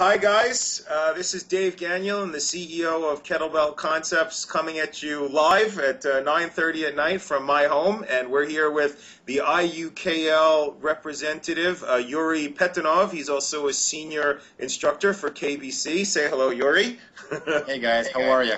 Hi guys, this is Dave Ganulin, the CEO of KettleBell Concepts, coming at you live at 9:30 at night from my home, and we're here with the IUKL representative, Yuri Petunov. He's also a senior instructor for KBC. Say hello, Yuri. Hey guys, how are you?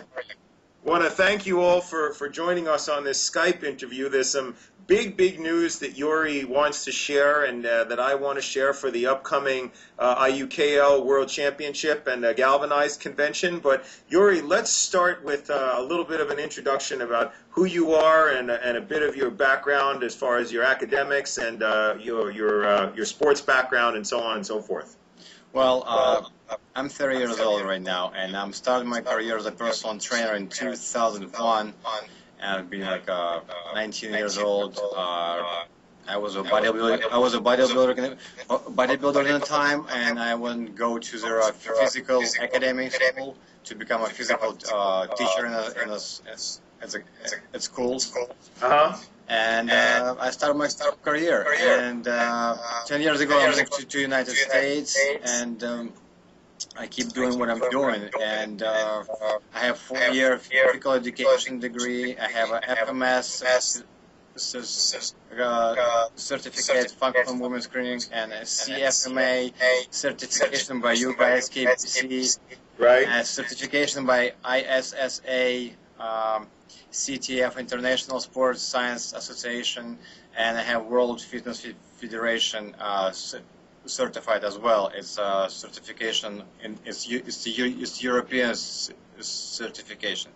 Want to thank you all for joining us on this Skype interview. There's some big news that Yuri wants to share and that I want to share for the upcoming IUKL World Championship and Galvanized Convention. But Yuri, let's start with a little bit of an introduction about who you are and a bit of your background as far as your academics and your sports background and so on and so forth. Well, I'm 30 years old right now, and I'm starting my career as a personal trainer in 2001. And I've been like 19 years old. I was a bodybuilder at the time, and I went to go to the physical academy school to become a physical teacher at school. And I started my career. And 10 years ago, I moved to United States, and I keep doing what I'm doing, and I have 4-year physical education degree. I have an FMS certificate, functional movement screening, and a CFMA certification by you guys, KBC, right? And certification by ISSA, CTF, International Sports Science Association, and I have World Fitness Federation certified as well. It's a certification, it's European certification.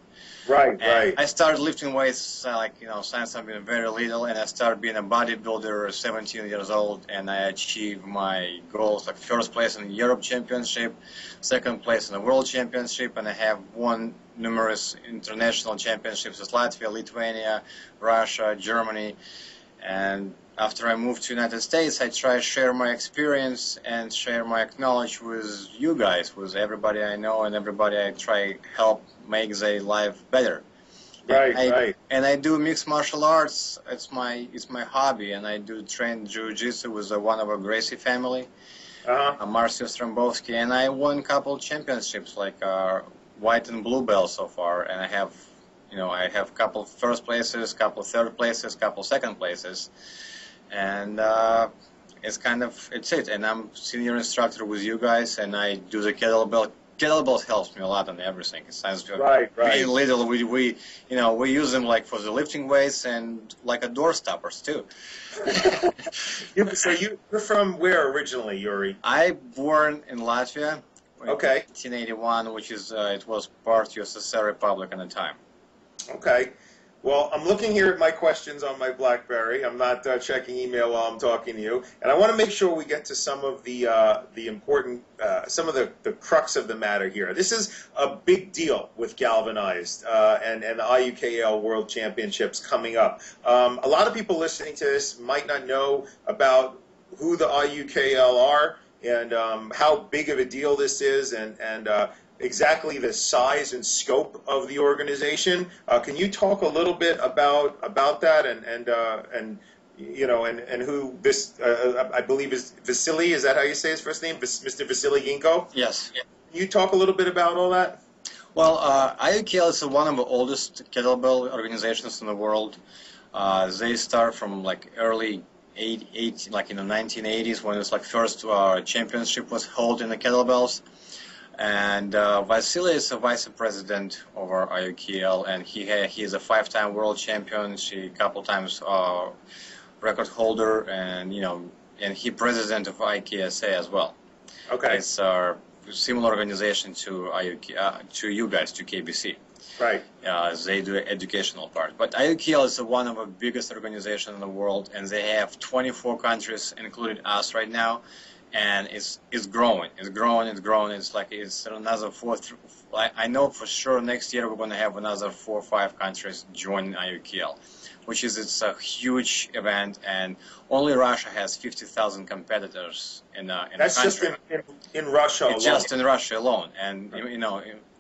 Right, right. I started lifting weights since I've been very little, and I started being a bodybuilder 17 years old, and I achieved my goals, like first place in the Europe Championship, second place in the World Championship, and I have won numerous international championships in Latvia, Lithuania, Russia, Germany. And after I moved to the United States, I try to share my experience and share my knowledge with you guys, with everybody I know and everybody I try to help make their life better. Right. And I do mixed martial arts. It's my hobby, and I do train jiu-jitsu with one of our Gracie family, Marcio Strombowski, and I won a couple championships, like white and blue belt so far, and I have a couple first places, couple third places, couple second places, and it's it. And I'm senior instructor with you guys, and I do the kettlebell. Kettlebells helps me a lot on everything. It sounds right. Being little, we use them like for the lifting weights and like a door stoppers too. So you're from where originally, Yuri? I born in Latvia. Okay. 1981, which is it was part of USSR Republic at the time. Okay. Well, I'm looking here at my questions on my BlackBerry. I'm not checking email while I'm talking to you, and I want to make sure we get to some of the important, some of the crux of the matter here. This is a big deal with Galvanized and the IUKL World Championships coming up. A lot of people listening to this might not know about who the IUKL are and how big of a deal this is, and exactly the size and scope of the organization. Can you talk a little bit about that and who this I believe is Vasily? Is that how you say his first name, Mr. Vasily Ginko? Yes. Can you talk a little bit about all that? Well, IUKL is one of the oldest kettlebell organizations in the world. They start from like early like in the 1980s, when it was like first championship was held in the kettlebells. And Vasily is a vice president over IUKL, and he is a 5-time world champion. She a couple times record holder, and and he president of IKSA as well. Okay. It's a similar organization to to you guys, to KBC. Right. They do the educational part, but IUKL is one of the biggest organizations in the world, and they have 24 countries, including us right now. And it's growing. It's like it's another 4. I know for sure next year we're going to have another 4 or 5 countries join IUKL, which is it's a huge event. And only Russia has 50,000 competitors in the country. That's just in Russia alone. It's just in Russia alone. And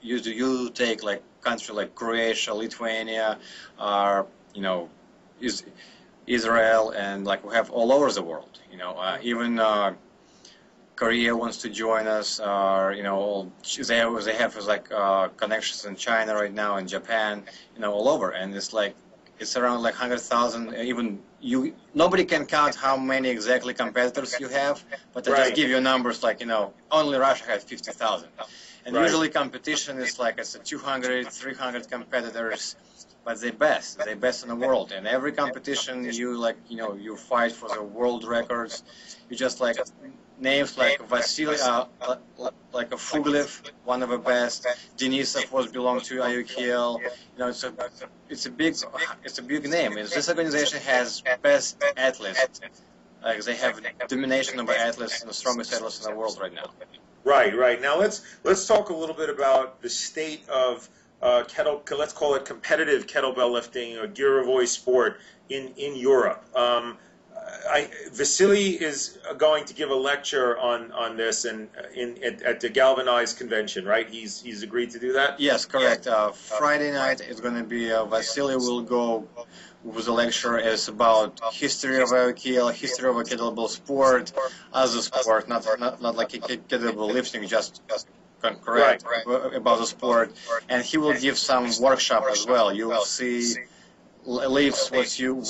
you take like country like Croatia, Lithuania, Israel, and like we have all over the world. Even Korea wants to join us. You know, they have like connections in China right now, in Japan, you know, all over, and it's like it's around like 100,000. Even nobody can count how many exactly competitors you have, but I just give you numbers like, you know, only Russia has 50,000, and usually competition is like it's a 200, 300 competitors. But they're best in the world. And every competition, you like, you know, you fight for the world records. You just like names like Vasily, like a Fuglev, one of the best. Denisov was belong to IUKL. You know, it's a big name. And this organization has best athletes. Like they have domination over athletes and the strongest athletes in the world right now. Right. Now let's talk a little bit about the state of let's call it competitive kettlebell lifting or girovoi sport in Europe. Vasily is going to give a lecture on this and at the Galvanized convention, right? He's agreed to do that? Yes, correct. Friday night is going to be Vasily will go with a lecture. It's about history of IUKL, history of a kettlebell sport as a sport, not like a kettlebell lifting, just correct about the sport, and he will give some workshop as well. You will see lifts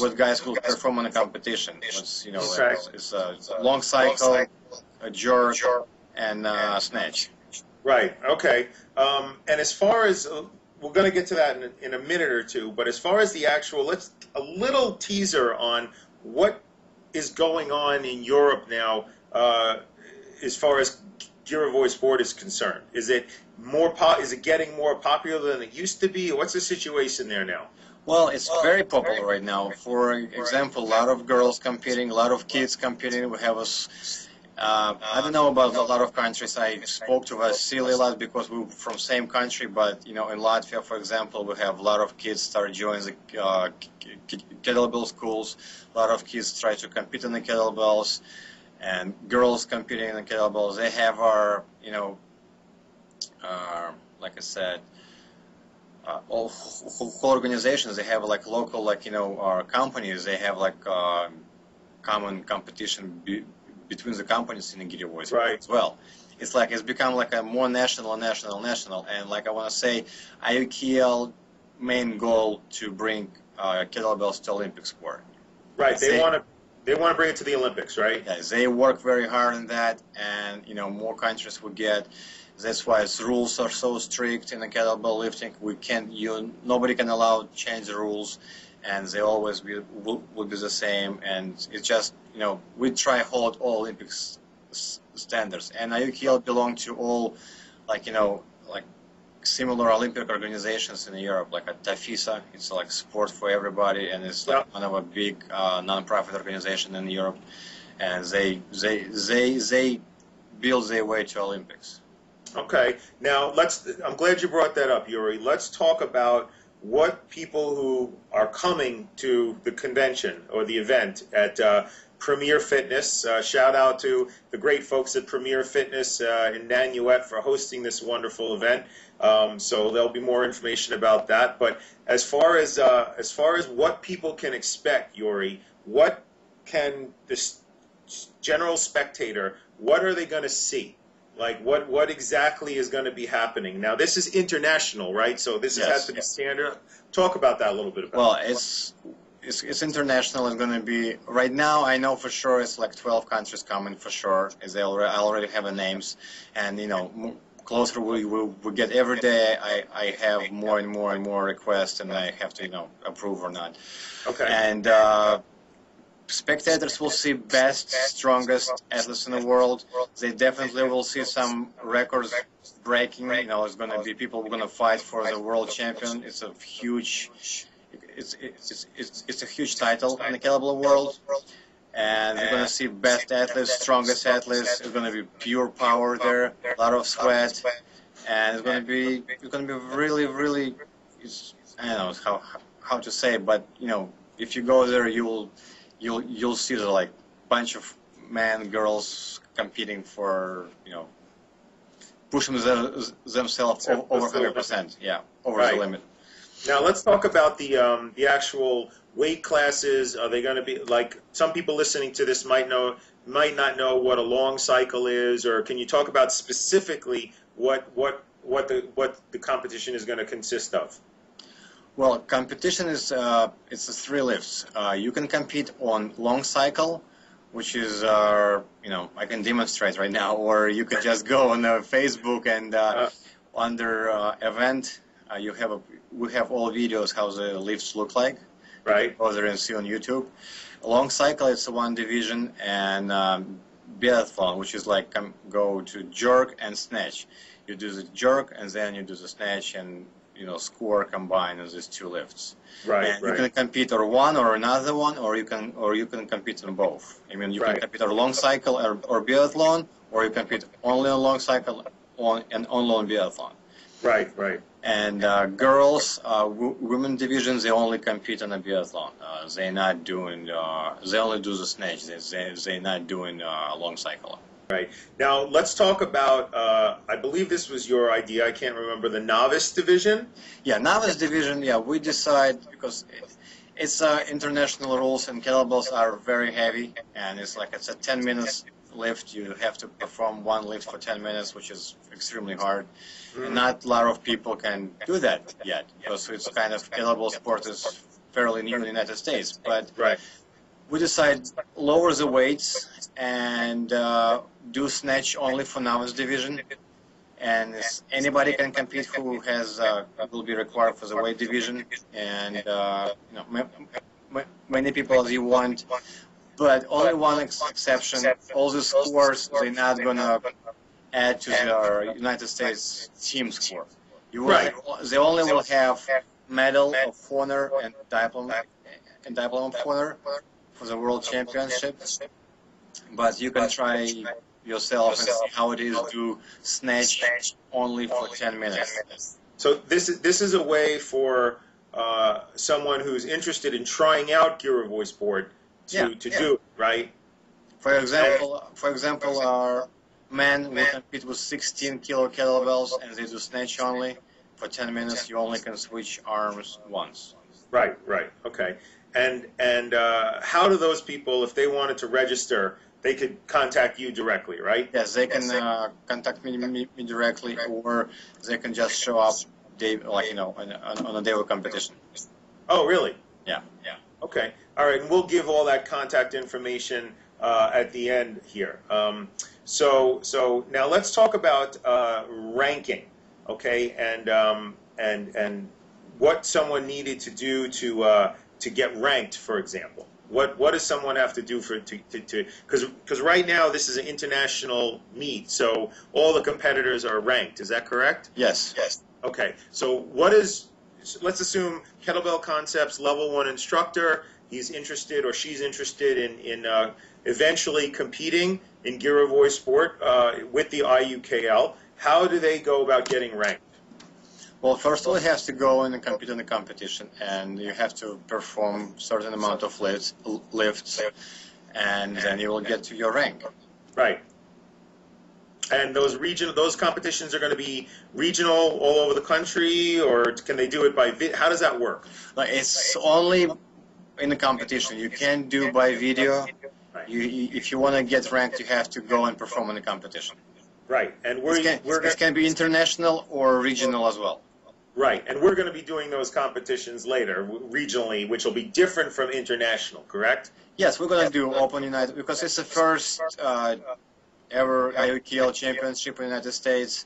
what guys will perform in a competition. It's, you know, it's a long cycle, a jerk, and snatch. Right. Okay. And as far as we're going to get to that in a minute or two, but as far as the actual, a little teaser on what is going on in Europe now, as far as girovoi sport is concerned. Is it getting more popular than it used to be? What's the situation there now? Well, it's very popular right now. For example, a lot of girls competing, a lot of kids competing. We have I don't know about a lot of countries. I spoke to Vasily a lot because we're from same country, but you know, in Latvia, for example, we have a lot of kids start joining the kettlebell schools. A lot of kids try to compete in the kettlebells. And girls competing in the kettlebells, they have our, you know, like I said, whole organizations. They have like local, like, you know, our companies. They have like common competition between the companies in the girovoi sport as well. It's like it's become like a more national. And like I want to say, IUKL main goal to bring kettlebells to Olympic sport. Right. They want to bring it to the Olympics, right? Yeah, they work very hard on that, and you know, more countries will get. That's why its rules are so strict in the kettlebell lifting. Nobody can allow change the rules, and they always will be the same. And it's just, you know, we try hold all Olympic standards, and IUKL belong to all, like, you know, like similar Olympic organizations in Europe, like a TAFISA. It's like sport for everybody, and it's like one of a big non-profit organization in Europe, and they build their way to Olympics. Okay, now I'm glad you brought that up, Yuri. Let's talk about what people who are coming to the convention or the event at Premier Fitness. Shout out to the great folks at Premier Fitness in Nanuet for hosting this wonderful event. So there'll be more information about that. But as far as what people can expect, Yuri, what can this general spectator, what are they going to see? Like what exactly is going to be happening? Now this is international, right? So this has to be standard. Talk about that a little bit. Well, it's international. It's going to be right now. I know for sure it's like 12 countries coming for sure. As I already have the names, and you know, closer we get every day. I have more and more requests, and I have to, you know, approve or not. Okay. And spectators will see best, strongest athletes in the world. They definitely will see some records breaking. You know, it's going to be people who are going to fight for the world champion. It's a huge, it's a huge title in the kettlebell world. And you're going to see best athletes, strongest athletes. It's going to be pure power there, a lot of sweat, and it's going to be really, really. I don't know how to say, but you know, if you go there, you'll see the like bunch of men, girls competing for, you know, pushing themselves over 100%, over the limit. Now let's talk about the actual weight classes. Are they going to be like some people listening to this might not know what a long cycle is, or can you talk about specifically what the competition is going to consist of? Well, competition is it's three lifts. You can compete on long cycle, which is I can demonstrate right now, or you can just go on Facebook and under event we have all videos how the lifts look like. Right. Go there and see on YouTube. Long cycle it's one division, and biathlon, which is like go to jerk and snatch. You do the jerk and then you do the snatch, and score combined as these two lifts. Right. And you can compete on one or another one, or you can compete on both. I mean, you can compete on long cycle or biathlon, or you compete only on long cycle and only on biathlon. Right. And girls, women divisions, they only compete on a biathlon. They're not doing. They only do the snatch. They're not doing a long cycle. Right. Now let's talk about. I believe this was your idea. I can't remember the novice division. Yeah, novice division. Yeah, we decide because it's international rules, and kettlebells are very heavy, and it's a 10 minutes lift. You have to perform one lift for 10 minutes, which is extremely hard. And not a lot of people can do that yet, because it's kind of kettlebell sport is fairly new in the United States. But we decide lower the weights and do snatch only for novice division. And anybody can compete who has will be required for the weight division, and many people as you want. But only one exception: all the scores they're not gonna add to the United States team score. They only will have Medal of Honor and Diploma of Honor for the World Championships. But you can try yourself and see how it is to snatch only for 10 minutes. So this is a way for someone who's interested in trying out Girovoi sport to do it, right? For example, our men will compete with 16 kilo kettlebells, and they do snatch only. For 10 minutes, you only can switch arms once. Right. Okay. And how do those people, if they wanted to register, they could contact you directly, right? Yes, they can contact me directly, or they can just show up, on a day of competition. Oh, really? Yeah. Okay. All right. And we'll give all that contact information at the end here. So now let's talk about ranking, okay? And what someone needed to do to get ranked, for example. What does someone have to do because right now this is an international meet, so all the competitors are ranked. Is that correct? Yes. Okay. So let's assume Kettlebell Concepts level 1 instructor. He's interested or she's interested in eventually competing in Girovoi sport with the IUKL. How do they go about getting ranked? Well, first of all, you have to go and compete in the competition, and you have to perform certain amount of lifts, and then you will get to your rank. Right. And those competitions are going to be regional all over the country, or can they do it by how does that work? It's only in the competition. You can't do by video. Right. If you want to get ranked, you have to go and perform in the competition. Right. And it can be international or regional as well. Right, and we're going to be doing those competitions later, regionally, which will be different from international, correct? Yes, we're going to do Open United, because it's the first ever IUKL Championship in the United States,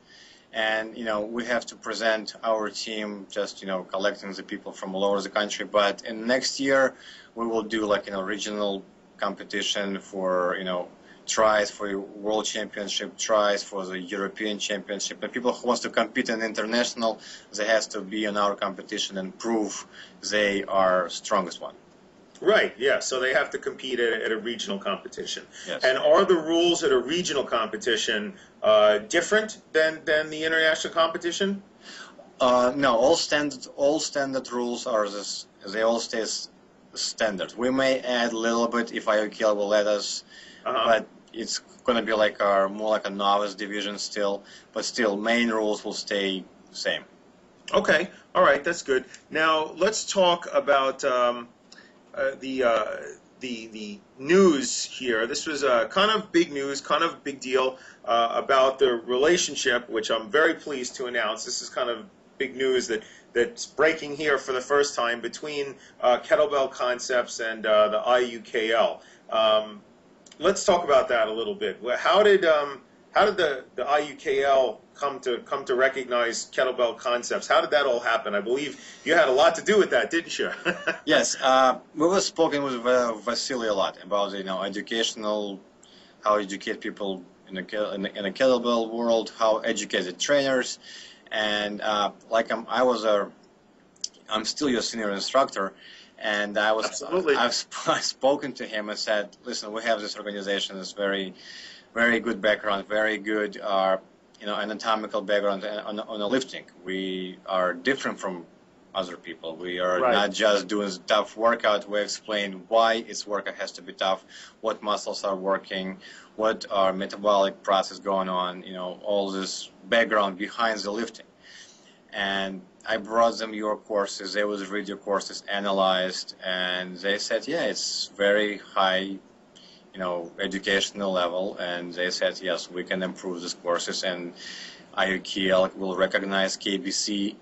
and, we have to present our team, just, collecting the people from all over the country. But in next year, we will do, regional competition for, tries for the World Championship, tries for the European Championship. And people who want to compete in international, they have to be in our competition and prove they are strongest one. Right, yeah, so they have to compete at a regional competition. Yes. And are the rules at a regional competition different than the international competition? No, all standard rules are this. They all stay standard. We may add a little bit if IUKL will let us. But it's going to be more like a novice division still. But still, main rules will stay the same. Okay, all right, that's good. Now let's talk about the news here. This was kind of big news, kind of big deal about the relationship, which I'm very pleased to announce. This is kind of big news that's breaking here for the first time between KettleBell Concepts and the IUKL. Let's talk about that a little bit. How did the IUKL come to recognize KettleBell Concepts? How did that all happen? I believe you had a lot to do with that, didn't you? Yes, we were spoken with Vasily a lot about educational, how educate people in the kettlebell world, how educate the trainers, and I'm still your senior instructor, and I've spoken to him and said, listen, we have this organization that's very good background, very good anatomical background on the lifting. We are different from other people. We are not just doing tough workout. We explain why its workout has to be tough, what muscles are working, what are metabolic process going on, all this background behind the lifting. And I brought them your courses. They would read your courses, analyzed, and they said, yeah, it's very high educational level, and they said, yes, we can improve these courses, and IUKL will recognize KBC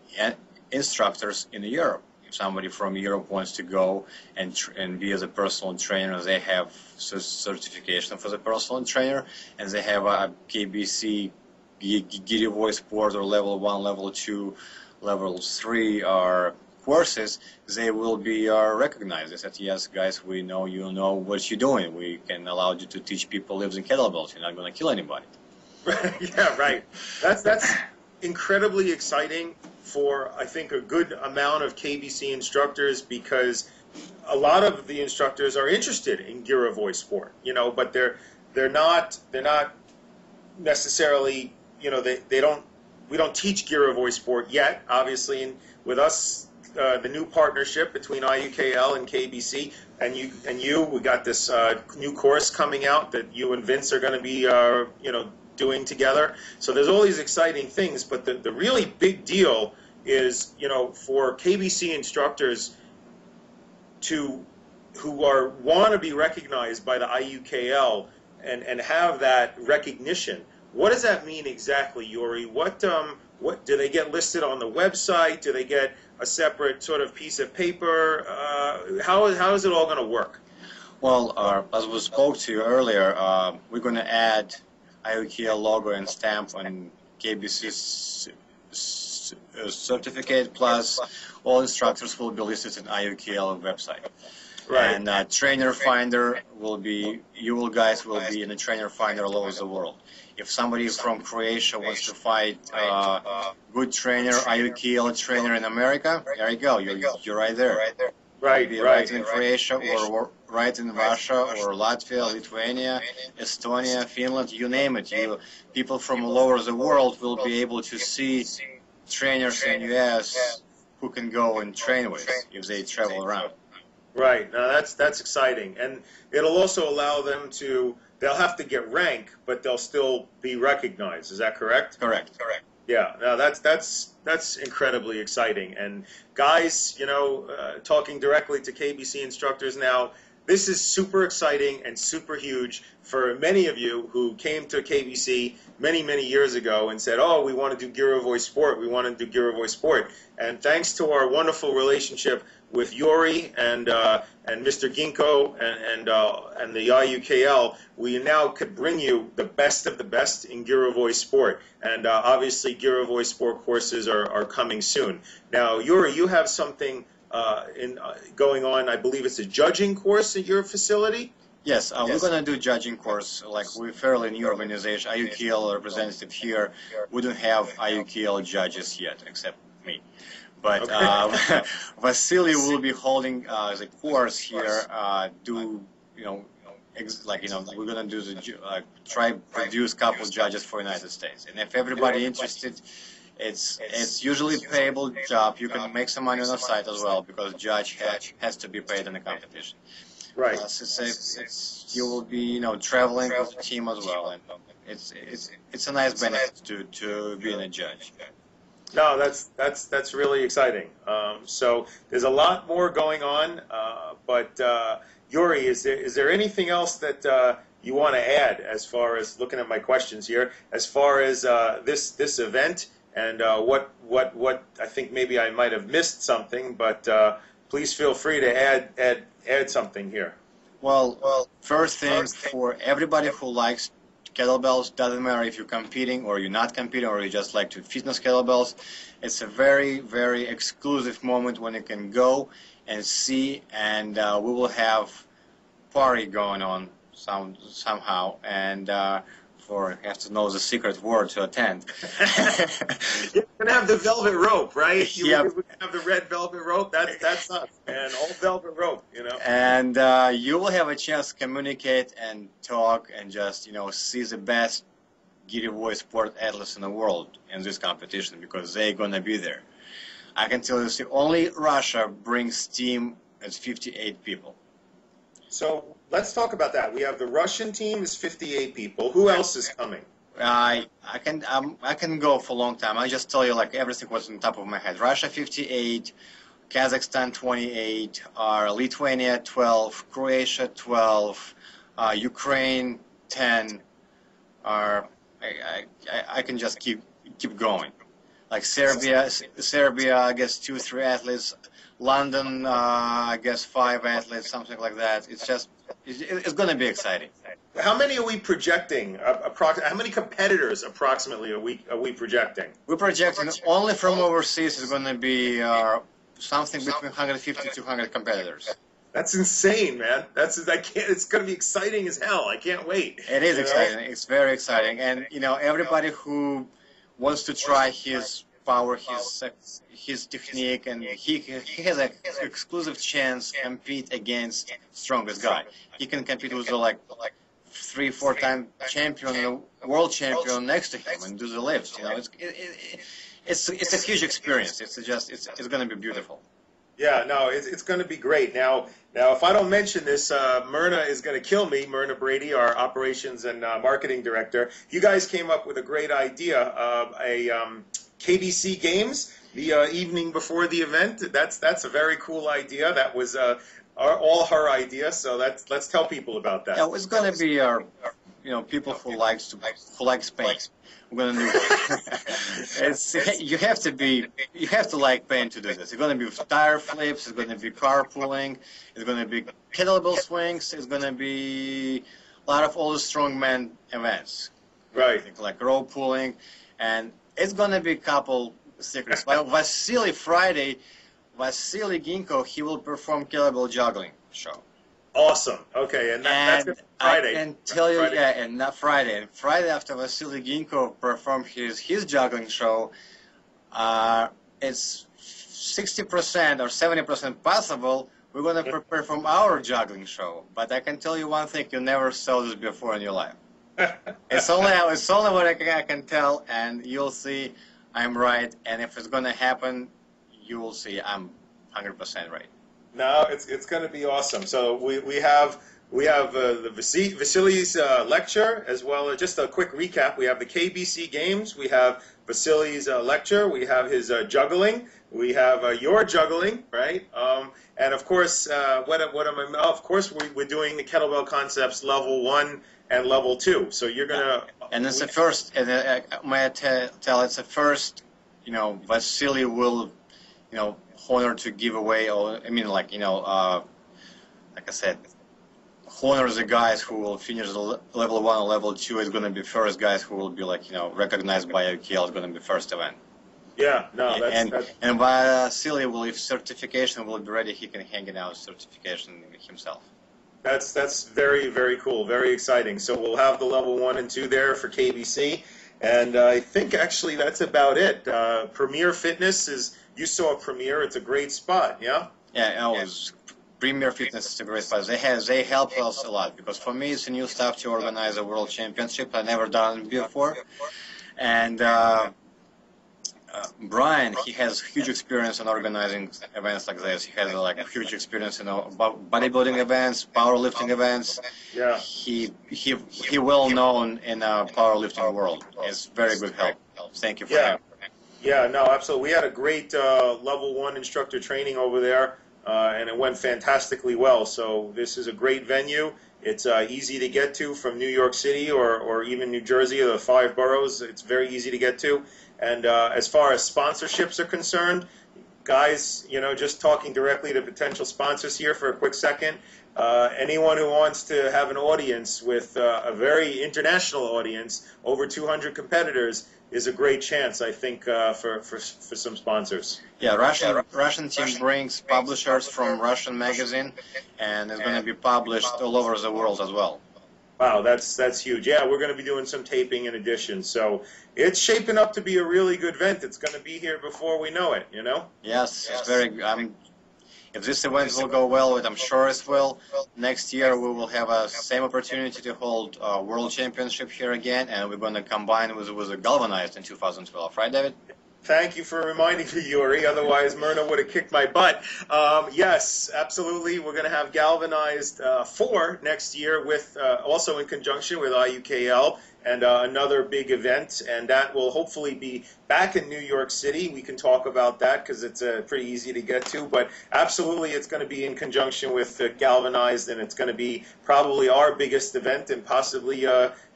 instructors in Europe. If somebody from Europe wants to go and be as a personal trainer, they have certification for the personal trainer, and they have a KBC Girevoy Sport or level 1, level 2, level 3 are courses, they will be recognized. They said, yes, guys, we know you know what you're doing. We can allow you to teach people lifting kettlebells. You're not going to kill anybody. Yeah, right. That's incredibly exciting for, I think, a good amount of KBC instructors, because a lot of the instructors are interested in Girevoy Sport, but they're not necessarily, we don't teach Girevoy Sport yet, obviously, and with us, the new partnership between IUKL and KBC, and we got this new course coming out that you and Vince are going to be, doing together. So there's all these exciting things, but the really big deal is, for KBC instructors who want to be recognized by the IUKL and have that recognition. What does that mean exactly, Yuri? What do they get listed on the website? Do they get a separate sort of piece of paper? How is it all going to work? Well, as we spoke to you earlier, we're going to add IUKL logo and stamp on KBC certificate, plus all instructors will be listed in IUKL website. Right. And trainer finder will be, you guys will be in a trainer finder all over the world. If somebody from Croatia wants to fight good trainer, IUKL trainer in America, there you go, you're right there. Right in Croatia or right in Russia or Latvia, Lithuania, Estonia, Finland, you name it. People from all over the world will be able to see trainers in US who can go and train with if they travel around. Right. Now that's exciting, and it'll also allow them to. They'll have to get rank, but they'll still be recognized. Is that correct? Correct. Yeah. Now that's incredibly exciting. And guys, talking directly to KBC instructors now, this is super exciting and super huge for many of you who came to KBC many years ago and said, "Oh, we want to do Girevoy Sport. We want to do Girevoy Sport." And thanks to our wonderful relationship with Yuri and Mr. Ginko and the IUKL, we now could bring you the best of the best in Girevoy Sport. And obviously, Girevoy Sport courses are coming soon. Now, Yuri, you have something going on. I believe it's a judging course at your facility. Yes, we're going to do judging course. Like, we're fairly new organization. IUKL representative here. We don't have IUKL judges yet, except me. But Vasily will be holding the course here. We're gonna do try produce couple judges for United States. And if everybody interested, it's usually payable job. You can make some money on the site as well, because judge has to be paid in the competition. Right. You will be traveling with the team as well, and it's a nice benefit to being a judge. No, that's really exciting. So there's a lot more going on, but Yuri, is there anything else that you want to add as far as looking at my questions here, as far as this event and what I think maybe I might have missed something, but please feel free to add something here. Well, first thing for everybody who likes kettlebells, doesn't matter if you're competing or you're not competing or you just like to fitness kettlebells, it's a very, very exclusive moment when you can go and see, and we will have party going on somehow, and you have to know the secret word to attend. You're gonna have the velvet rope, right? Yeah. We're gonna have the red velvet rope. That's us, man. All velvet rope, you know. And you will have a chance to communicate and talk and just see the best giveaway sport athletes in the world in this competition, because they're gonna be there. I can tell you, only Russia brings team as 58 people. So let's talk about that. We have the Russian team is 58 people. Who else is coming? I can go for a long time. I just tell you like everything was on top of my head. Russia 58, Kazakhstan 28, Lithuania 12, Croatia 12, Ukraine 10. I can just keep going. Like Serbia, I guess 2-3 athletes. London, I guess 5 athletes, something like that. It's going to be exciting. How many are we projecting? How many competitors approximately are we projecting? We're projecting only from overseas is going to be something between 150 to 200 competitors. That's insane, man. It's going to be exciting as hell. I can't wait. It is exciting. It's very exciting, and everybody who wants to try his power, his technique, and he has an exclusive chance to compete against strongest guy. He can compete with like 3-4 time champion, world champion next to him and do the lifts. It's a huge experience. It's going to be beautiful. Yeah, no, it's going to be great. Now, if I don't mention this, Myrna is going to kill me. Myrna Brady, our operations and marketing director. You guys came up with a great idea of a KBC Games the evening before the event. That's a very cool idea. That was all her idea. So let's tell people about that. Yeah, it's going to be our, people who like pain. We're going to do. You have to like pain to do this. It's going to be tire flips. It's going to be carpooling. It's going to be kettlebell swings. It's going to be a lot of all the strongman events. Right. Like rope pulling, and it's going to be a couple secrets. Vasily Ginko, he will perform kettlebell juggling show. Awesome. Okay, and that's Friday. I can tell you, and not Friday. And Friday after Vasily Ginko performed his juggling show, it's 60% or 70% possible we're going to perform our juggling show. But I can tell you one thing: you never saw this before in your life. It's only what I can tell, and you'll see I'm right. And if it's going to happen, you will see I'm 100% right. No, it's going to be awesome. So we have the Vasily's lecture, as well as just a quick recap. We have the KBC Games. We have Vasily's lecture. We have his juggling. We have your juggling, right? And of course, of course, we're doing the kettlebell concepts level 1 and level 2. So you're gonna. And it's the first. May I tell? It's the first. Vasily will, honor to give away, or like I said, honor the guys who will finish the level 1 or level 2 is going to be first guys who will be recognized by IUKL is going to be first event. Yeah, no, and Vasily will, if certification will be ready, he can hang it out certification himself. That's very, very cool, very exciting. So we'll have the level 1 and 2 there for KBC, and I think actually that's about it. Premier Fitness is. You saw Premier. It's a great spot, yeah? Yeah, Premier Fitness is a great spot. They help us a lot, because for me it's a new stuff to organize a world championship. I've never done it before. And Brian, he has huge experience in organizing events like this. He has a huge experience in bodybuilding events, powerlifting events. Yeah. He well known in the powerlifting world. It's very good help. Thank you for him. Yeah, no, absolutely. We had a great level 1 instructor training over there, and it went fantastically well. So this is a great venue. It's easy to get to from New York City or even New Jersey, the 5 boroughs. It's very easy to get to. And as far as sponsorships are concerned, guys, just talking directly to potential sponsors here for a quick second, anyone who wants to have an audience with a very international audience, over 200 competitors, is a great chance, I think, for some sponsors. Yeah, Russian team brings publishers from Russian magazine, and it's going to be published all over the world as well. Wow, that's huge. Yeah, we're going to be doing some taping in addition. So it's shaping up to be a really good event. It's going to be here before we know it, Yes, it's very. If this event will go well, which I'm sure it will, next year we will have a same opportunity to hold a World Championship here again, and we're going to combine with a galvanized in 2012, right, David? Thank you for reminding me, Yuri. Otherwise, Myrna would have kicked my butt. Yes, absolutely. We're going to have galvanized 4 next year, with also in conjunction with IUKL and another big event, and that will hopefully be back in New York City. We can talk about that because it's pretty easy to get to, but absolutely it's going to be in conjunction with galvanized, and it's going to be probably our biggest event and possibly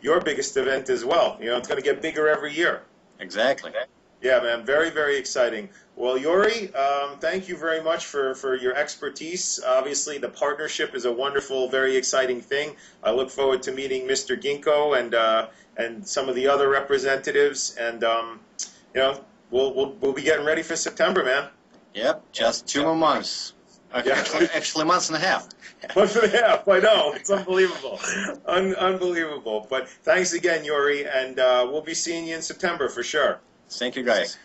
your biggest event as well. It's going to get bigger every year. Exactly. Yeah, man, very, very exciting. Well, Yuri, thank you very much for your expertise. Obviously, the partnership is a wonderful, very exciting thing. I look forward to meeting Mr. Ginkgo and some of the other representatives, and we'll be getting ready for September, man. Yep, just 2 more months. Okay, yeah. actually, months and a half. Month and a half, I know. It's unbelievable. Unbelievable. But thanks again, Yuri, and we'll be seeing you in September for sure. Thank you, guys.